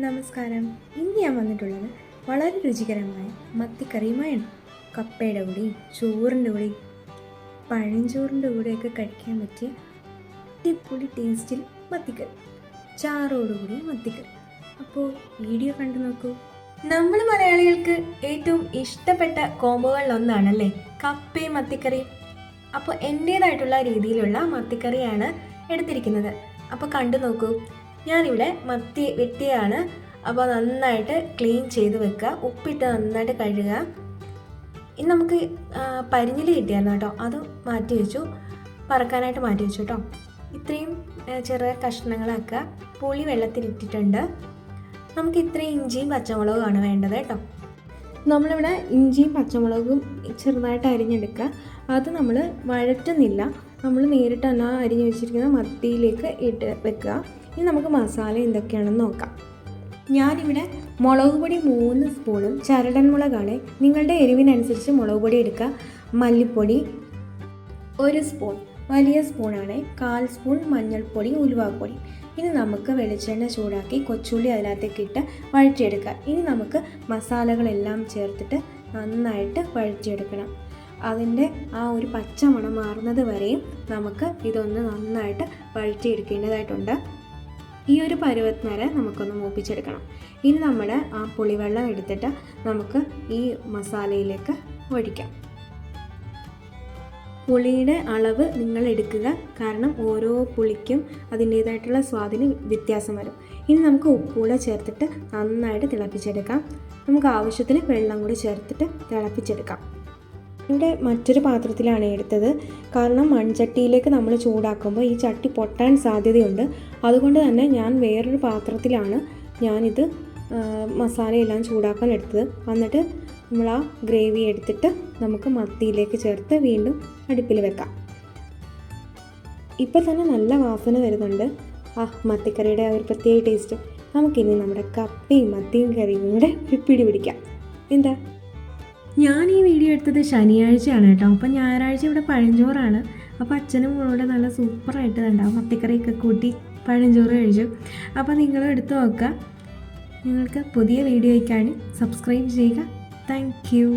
നമസ്കാരം. ഇന്ന് ഞാൻ വന്നിട്ടുള്ളത് വളരെ രുചികരമായ മത്തിക്കറിയുമായാണ്. കപ്പയുടെ കൂടെയും ചോറിൻ്റെ കൂടെയും പഴഞ്ചോറിൻ്റെ കൂടെയൊക്കെ കഴിക്കാൻ പറ്റിയ അടിപൊളി ടേസ്റ്റിൽ മത്തിക്കറി, ചാറോടുകൂടി മത്തിക്കറി. അപ്പോൾ വീഡിയോ കണ്ടു നോക്കൂ. നമ്മൾ മലയാളികൾക്ക് ഏറ്റവും ഇഷ്ടപ്പെട്ട കോംബോകളിലൊന്നാണല്ലേ കപ്പയും മത്തിക്കറിയും. അപ്പോൾ എൻ്റേതായിട്ടുള്ള രീതിയിലുള്ള മത്തിക്കറിയാണ് എടുത്തിരിക്കുന്നത്. അപ്പോൾ കണ്ടു നോക്കൂ. ഞാനിവിടെ മത്തി വെട്ടിയാണ്. അപ്പോൾ നന്നായിട്ട് ക്ലീൻ ചെയ്ത് വെക്കുക, ഉപ്പിട്ട് നന്നായിട്ട് കഴുകുക. ഇനി നമുക്ക് പരിഞ്ഞിൽ കിട്ടിയായിരുന്നു കേട്ടോ, അത് മാറ്റി വെച്ചു, പറക്കാനായിട്ട് മാറ്റി വെച്ചു കേട്ടോ. ഇത്രയും ചെറിയ കഷ്ണങ്ങളാക്കുക. പുളി വെള്ളത്തിലിട്ടിട്ടുണ്ട്. നമുക്ക് ഇത്രയും ഇഞ്ചിയും പച്ചമുളകുമാണ് വേണ്ടത് കേട്ടോ. നമ്മളിവിടെ ഇഞ്ചിയും പച്ചമുളകും ചെറുതായിട്ട് അരിഞ്ഞെടുക്കുക. അത് നമ്മൾ വഴറ്റുന്നില്ല, നമ്മൾ നേരിട്ട് തന്നെ അരിഞ്ഞ് വെച്ചിരിക്കുന്ന മത്തിയിലേക്ക് ഇട്ട് വെക്കുക. ഇനി നമുക്ക് മസാല എന്തൊക്കെയാണെന്ന് നോക്കാം. ഞാനിവിടെ മുളക് പൊടി 3 സ്പൂണും ചരടൻ മുളകാണ്, നിങ്ങളുടെ എരിവിനനുസരിച്ച് മുളക് പൊടി എടുക്കുക. മല്ലിപ്പൊടി 1 സ്പൂൺ, വലിയ സ്പൂണാണ്. 1/4 സ്പൂൺ മഞ്ഞൾപ്പൊടി, ഉലുവാപ്പൊടി. ഇനി നമുക്ക് വെളിച്ചെണ്ണ ചൂടാക്കി കൊച്ചുള്ളി അതിനകത്തേക്ക് ഇട്ട് വഴറ്റിയെടുക്കുക. ഇനി നമുക്ക് മസാലകളെല്ലാം ചേർത്തിട്ട് നന്നായിട്ട് വഴറ്റിയെടുക്കണം. അതിൻ്റെ ആ ഒരു പച്ച മണം മാറുന്നത് വരെയും നമുക്ക് ഇതൊന്ന് നന്നായിട്ട് വഴറ്റിയെടുക്കേണ്ടതായിട്ടുണ്ട്. ഈ ഒരു പരുവത്തിന് വരെ നമുക്കൊന്ന് മൂപ്പിച്ചെടുക്കണം. ഇനി നമ്മുടെ ആ പുളിവെള്ളം എടുത്തിട്ട് നമുക്ക് ഈ മസാലയിലേക്ക് ഒഴിക്കാം. പുളിയുടെ അളവ് നിങ്ങൾ എടുക്കുക, കാരണം ഓരോ പുളിക്കും അതിൻ്റേതായിട്ടുള്ള സ്വാദിന് വ്യത്യാസം വരും. ഇനി നമുക്ക് ഉപ്പുകൂടെ ചേർത്തിട്ട് നന്നായിട്ട് തിളപ്പിച്ചെടുക്കാം. നമുക്ക് ആവശ്യത്തിന് വെള്ളം കൂടി ചേർത്തിട്ട് തിളപ്പിച്ചെടുക്കാം. ഇവിടെ മറ്റൊരു പാത്രത്തിലാണ് എടുത്തത്, കാരണം മൺചട്ടിയിലേക്ക് നമ്മൾ ചൂടാക്കുമ്പോൾ ഈ ചട്ടി പൊട്ടാൻ സാധ്യതയുണ്ട്. അതുകൊണ്ട് തന്നെ ഞാൻ വേറൊരു പാത്രത്തിലാണ് ഞാനിത് മസാലയെല്ലാം ചൂടാക്കാൻ എടുത്തത്. എന്നിട്ട് നമ്മൾ ആ ഗ്രേവി എടുത്തിട്ട് നമുക്ക് മത്തിയിലേക്ക് ചേർത്ത് വീണ്ടും അടുപ്പിൽ വെക്കാം. ഇപ്പോൾ തന്നെ നല്ല വാസന വരുന്നുണ്ട്. മത്തിക്കറിയുടെ ഒരു പ്രത്യേക ടേസ്റ്റ്. നമുക്കിനി നമ്മുടെ കപ്പയും മത്തിയും കറിയും കൂടെ പിടി പിടിക്കാം. എന്താ, ഞാൻ ഈ വീഡിയോ എടുത്തത് ശനിയാഴ്ചയാണ് കേട്ടോ. അപ്പോൾ ഞായറാഴ്ച ഇവിടെ പഴഞ്ചോറാണ്. അപ്പോൾ അച്ഛനും മോളോടെ നല്ല സൂപ്പറായിട്ട് ഉണ്ടാവും മത്തിക്കറിയൊക്കെ കൂട്ടി പഴഞ്ചോറ് കഴിച്ചു. അപ്പോൾ നിങ്ങളും എടുത്ത് നോക്കുക. നിങ്ങൾക്ക് പുതിയ വീഡിയോയ്ക്കാണ് സബ്സ്ക്രൈബ് ചെയ്യുക. Thank you.